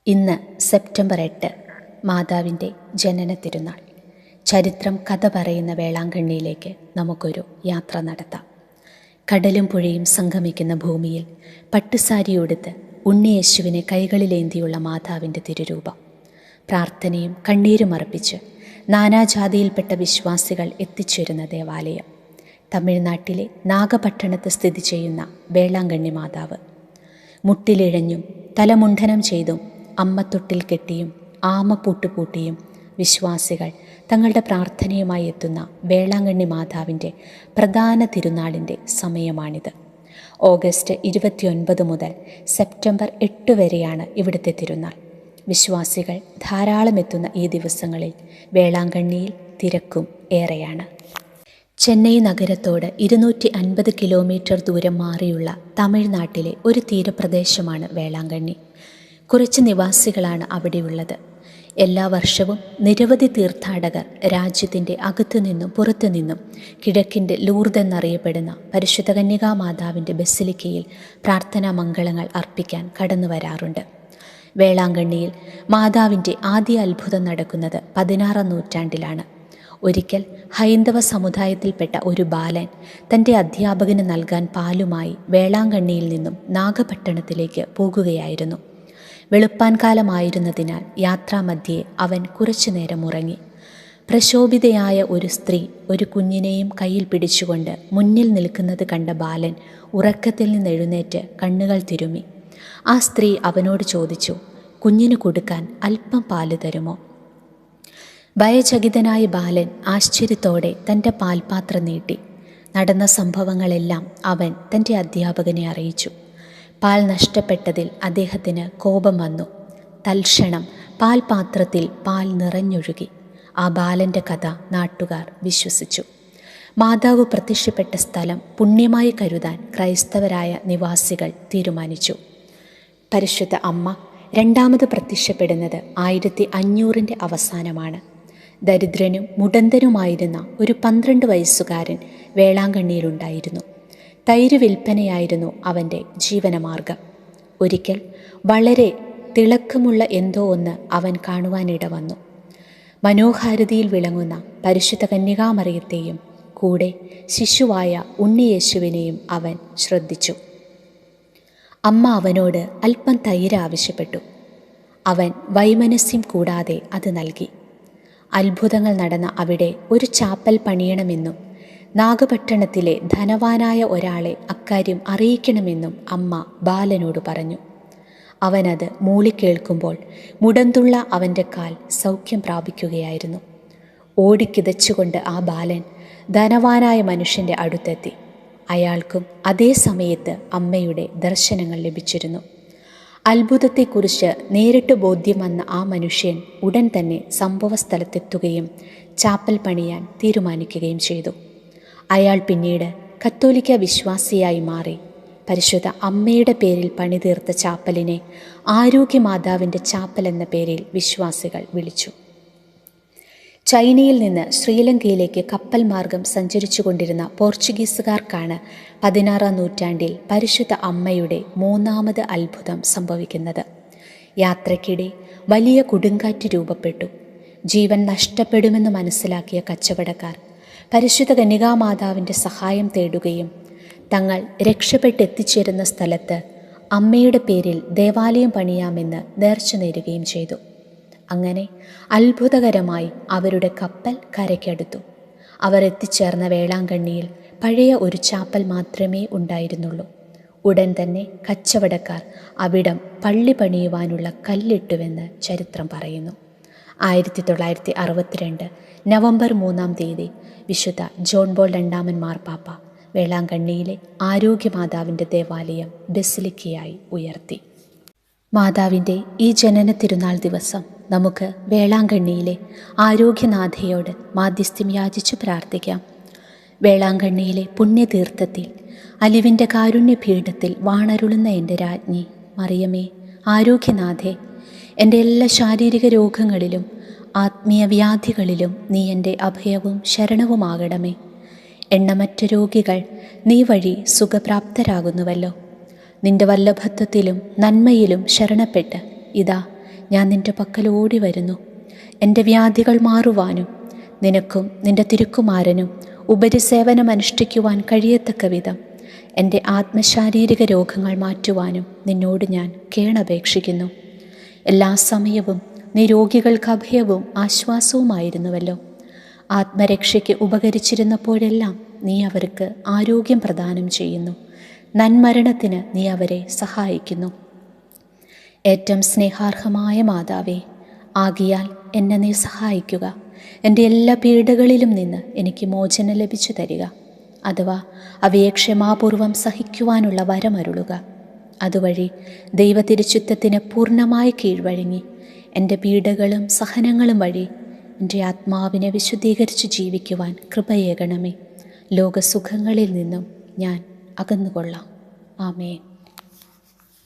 ഇന്ന് സെപ്റ്റംബർ 8 മാതാവിൻ്റെ ജനന തിരുനാൾ. ചരിത്രം കഥ പറയുന്ന വേളാങ്കണ്ണിയിലേക്ക് നമുക്കൊരു യാത്ര നടത്താം. കടലും പുഴയും സംഗമിക്കുന്ന ഭൂമിയിൽ പട്ടുസാരിയുടുത്ത് ഉണ്ണിയേശുവിനെ കൈകളിലേന്തിയുള്ള മാതാവിൻ്റെ തിരുരൂപം. പ്രാർത്ഥനയും കണ്ണീരും അർപ്പിച്ച് നാനാജാതിയിൽപ്പെട്ട വിശ്വാസികൾ എത്തിച്ചേരുന്ന ദേവാലയം. തമിഴ്നാട്ടിലെ നാഗപട്ടണത്ത് സ്ഥിതി ചെയ്യുന്ന വേളാങ്കണ്ണി മാതാവ്. മുട്ടിലിഴഞ്ഞും തലമുണ്ഡനം ചെയ്തും അമ്മത്തൊട്ടിൽ കെട്ടിയും ആമപ്പൂട്ട് പൂട്ടിയും വിശ്വാസികൾ തങ്ങളുടെ പ്രാർത്ഥനയുമായി എത്തുന്ന വേളാങ്കണ്ണി മാതാവിൻ്റെ പ്രധാന തിരുനാളിൻ്റെ സമയമാണിത്. ഓഗസ്റ്റ് 29 മുതൽ സെപ്റ്റംബർ 8 വരെയാണ് ഇവിടുത്തെ തിരുനാൾ. വിശ്വാസികൾ ധാരാളം എത്തുന്ന ഈ ദിവസങ്ങളിൽ വേളാങ്കണ്ണിയിൽ തിരക്കും ഏറെയാണ്. ചെന്നൈ നഗരത്തോട് 250 കിലോമീറ്റർ ദൂരം മാറിയുള്ള തമിഴ്നാട്ടിലെ ഒരു തീരപ്രദേശമാണ് വേളാങ്കണ്ണി. കുറച്ച് നിവാസികളാണ് അവിടെയുള്ളത്. എല്ലാ വർഷവും നിരവധി തീർത്ഥാടകർ രാജ്യത്തിൻ്റെ അകത്തുനിന്നും പുറത്തുനിന്നും കിഴക്കിൻ്റെ ലൂർദ് എന്നറിയപ്പെടുന്ന പരിശുദ്ധ കന്യകാമാതാവിൻ്റെ ബസിലിക്കയിൽ പ്രാർത്ഥനാ മംഗളങ്ങൾ അർപ്പിക്കാൻ കടന്നു വരാറുണ്ട്. വേളാങ്കണ്ണിയിൽ മാതാവിൻ്റെ ആദ്യ അത്ഭുതം നടക്കുന്നത് 16-ാം നൂറ്റാണ്ടിലാണ്. ഒരിക്കൽ ഹൈന്ദവ സമുദായത്തിൽപ്പെട്ട ഒരു ബാലൻ തൻ്റെ അധ്യാപകന് നൽകാൻ പാലുമായി വേളാങ്കണ്ണിയിൽ നിന്നും നാഗപട്ടണത്തിലേക്ക് പോകുകയായിരുന്നു. വെളുപ്പാൻ കാലമായിരുന്നതിനാൽ യാത്രാമധ്യേ അവൻ കുറച്ചു നേരം ഉറങ്ങി. പ്രശോഭിതയായ ഒരു സ്ത്രീ ഒരു കുഞ്ഞിനെയും കയ്യിൽ പിടിച്ചുകൊണ്ട് മുന്നിൽ നിൽക്കുന്നത് കണ്ട ബാലൻ ഉറക്കത്തിൽ നിന്ന് എഴുന്നേറ്റ് കണ്ണുകൾ തിരുമ്മി. ആ സ്ത്രീ അവനോട് ചോദിച്ചു, കുഞ്ഞിന് കൊടുക്കാൻ അല്പം പാല് തരുമോ? ഭയചകിതനായ ബാലൻ ആശ്ചര്യത്തോടെ തൻ്റെ പാൽപാത്രം നീട്ടി. നടന്ന സംഭവങ്ങളെല്ലാം അവൻ തൻ്റെ അധ്യാപകനെ അറിയിച്ചു. പാൽ നഷ്ടപ്പെട്ടതിൽ അദ്ദേഹത്തിന് കോപം വന്നു. തൽക്ഷണം പാൽപാത്രത്തിൽ പാൽ നിറഞ്ഞൊഴുകി. ആ ബാലൻ്റെ കഥ നാട്ടുകാർ വിശ്വസിച്ചു. മാതാവ് പ്രത്യക്ഷപ്പെട്ട സ്ഥലം പുണ്യമായി കരുതാൻ ക്രൈസ്തവരായ നിവാസികൾ തീരുമാനിച്ചു. പരിശുദ്ധ അമ്മ രണ്ടാമത് പ്രത്യക്ഷപ്പെടുന്നത് 1500-ൻ്റെ അവസാനമാണ്. ദരിദ്രനും മുടന്തനുമായിരുന്ന ഒരു 12 വയസ്സുകാരൻ വേളാങ്കണ്ണിയിലുണ്ടായിരുന്നു. തൈര് വിൽപ്പനയായിരുന്നു അവൻ്റെ ജീവനമാർഗം. ഒരിക്കൽ വളരെ തിളക്കമുള്ള എന്തോ ഒന്ന് അവൻ കാണുവാനിട വന്നു. മനോഹാരിതയിൽ വിളങ്ങുന്ന പരിശുദ്ധ കന്യകാമറിയത്തെയും കൂടെ ശിശുവായ ഉണ്ണിയേശുവിനെയും അവൻ ശ്രദ്ധിച്ചു. അമ്മ അവനോട് അല്പം തൈര് ആവശ്യപ്പെട്ടു. അവൻ വൈമനസ്യം കൂടാതെ അത് നൽകി. അത്ഭുതങ്ങൾ നടന്ന അവിടെ ഒരു ചാപ്പൽ പണിയണമെന്നും നാഗപട്ടണത്തിലെ ധനവാനായ ഒരാളെ അക്കാര്യം അറിയിക്കണമെന്നും അമ്മ ബാലനോട് പറഞ്ഞു. അവനത് മൂളിക്കേൾക്കുമ്പോൾ മുടന്തുള്ള അവൻ്റെ കാൽ സൗഖ്യം പ്രാപിക്കുകയായിരുന്നു. ഓടിക്കിതച്ചുകൊണ്ട് ആ ബാലൻ ധനവാനായ മനുഷ്യൻ്റെ അടുത്തെത്തി. അയാൾക്കും അതേ സമയത്ത് അമ്മയുടെ ദർശനങ്ങൾ ലഭിച്ചിരുന്നു. അത്ഭുതത്തെക്കുറിച്ച് നേരിട്ട് ബോധ്യം വന്ന ആ മനുഷ്യൻ ഉടൻ തന്നെ സംഭവസ്ഥലത്തെത്തുകയും ചാപ്പൽ പണിയാൻ തീരുമാനിക്കുകയും ചെയ്തു. അയാൾ പിന്നീട് കത്തോലിക്ക വിശ്വാസിയായി മാറി. പരിശുദ്ധ അമ്മയുടെ പേരിൽ പണിതീർത്ത ചാപ്പലിനെ ആരോഗ്യമാതാവിൻ്റെ ചാപ്പൽ എന്ന പേരിൽ വിശ്വാസികൾ വിളിച്ചു. ചൈനയിൽ നിന്ന് ശ്രീലങ്കയിലേക്ക് കപ്പൽ മാർഗം സഞ്ചരിച്ചു കൊണ്ടിരുന്ന പോർച്ചുഗീസുകാർക്കാണ് 16-ാം നൂറ്റാണ്ടിൽ പരിശുദ്ധ അമ്മയുടെ 3ാമത് അത്ഭുതം സംഭവിക്കുന്നത്. യാത്രയ്ക്കിടെ വലിയ കൊടുങ്കാറ്റ് രൂപപ്പെട്ടു. ജീവൻ നഷ്ടപ്പെടുമെന്ന് മനസ്സിലാക്കിയ കച്ചവടക്കാർ പരിശുദ്ധ കന്യകാമാതാവിൻ്റെ സഹായം തേടുകയും തങ്ങൾ രക്ഷപ്പെട്ടെത്തിച്ചേരുന്ന സ്ഥലത്ത് അമ്മയുടെ പേരിൽ ദേവാലയം പണിയാമെന്ന് നേർച്ച നേരുകയും ചെയ്തു. അങ്ങനെ അത്ഭുതകരമായി അവരുടെ കപ്പൽ കരയ്ക്കടുത്തു. അവർ എത്തിച്ചേർന്ന വേളാങ്കണ്ണിയിൽ പഴയ ഒരു ചാപ്പൽ മാത്രമേ ഉണ്ടായിരുന്നുള്ളൂ. ഉടൻ തന്നെ കച്ചവടക്കാർ അവിടം പള്ളി പണിയുവാനുള്ള കല്ലിട്ടുവെന്ന് ചരിത്രം പറയുന്നു. 1962 നവംബർ 3-ാം തീയതി വിശുദ്ധ ജോൺ പോൾ രണ്ടാമൻ മാർപ്പാപ്പ വേളാങ്കണ്ണിയിലെ ആരോഗ്യമാതാവിൻ്റെ ദേവാലയം ബസിലിക്കയായി ഉയർത്തി. മാതാവിൻ്റെ ഈ ജനന തിരുനാൾ ദിവസം നമുക്ക് വേളാങ്കണ്ണിയിലെ ആരോഗ്യനാഥയോട് മാധ്യസ്ഥ്യം യാചിച്ചു പ്രാർത്ഥിക്കാം. വേളാങ്കണ്ണിയിലെ പുണ്യതീർത്ഥത്തിൽ അലിവിൻ്റെ കാരുണ്യപീഠത്തിൽ വാണരുളുന്ന എൻ്റെ രാജ്ഞി മറിയമേ, ആരോഗ്യനാഥേ, എൻ്റെ എല്ലാ ശാരീരിക രോഗങ്ങളിലും ആത്മീയ വ്യാധികളിലും നീ എൻ്റെ അഭയവും ശരണവുമാകണമേ. എണ്ണമറ്റ രോഗികൾ നീ വഴി സുഖപ്രാപ്തരാകുന്നുവല്ലോ. നിന്റെ വല്ലഭത്വത്തിലും നന്മയിലും ശരണപ്പെട്ട് ഇതാ ഞാൻ നിൻ്റെ പക്കൽ ഓടി വരുന്നു. എൻ്റെ വ്യാധികൾ മാറുവാനും നിനക്കും നിൻ്റെ തിരുക്കുമാരനും ഉപരിസേവനം അനുഷ്ഠിക്കുവാൻ കഴിയത്തക്ക വിധം എൻ്റെ ആത്മശാരീരിക രോഗങ്ങൾ മാറ്റുവാനും നിന്നോട് ഞാൻ കേണപേക്ഷിക്കുന്നു. എല്ലാ സമയവും നീ രോഗികൾക്ക് അഭയവും ആശ്വാസവുമായിരുന്നുവല്ലോ. ആത്മരക്ഷയ്ക്ക് ഉപകരിച്ചിരുന്നപ്പോഴെല്ലാം നീ അവർക്ക് ആരോഗ്യം പ്രദാനം ചെയ്യുന്നു. നന്മരണത്തിന് നീ അവരെ സഹായിക്കുന്നു. ഏറ്റവും സ്നേഹാർഹമായ മാതാവേ, ആകിയാൽ എന്നെ നീ സഹായിക്കുക. എൻ്റെ എല്ലാ പീഡകളിലും നിന്ന് എനിക്ക് മോചനം ലഭിച്ചു തരിക. അഥവാ അവയെ ക്ഷമാപൂർവം സഹിക്കുവാനുള്ള വരമരുളുക. അതുവഴി ദൈവതിരുച്ചിത്തത്തിന് പൂർണ്ണമായി കീഴ്വഴങ്ങി എൻ്റെ പീഡകളും സഹനങ്ങളും വഴി എൻ്റെ ആത്മാവിനെ വിശുദ്ധീകരിച്ച് ജീവിക്കുവാൻ കൃപയേകണമേ. ലോകസുഖങ്ങളിൽ നിന്നും ഞാൻ അകന്നുകൊള്ളാം. ആമേൻ.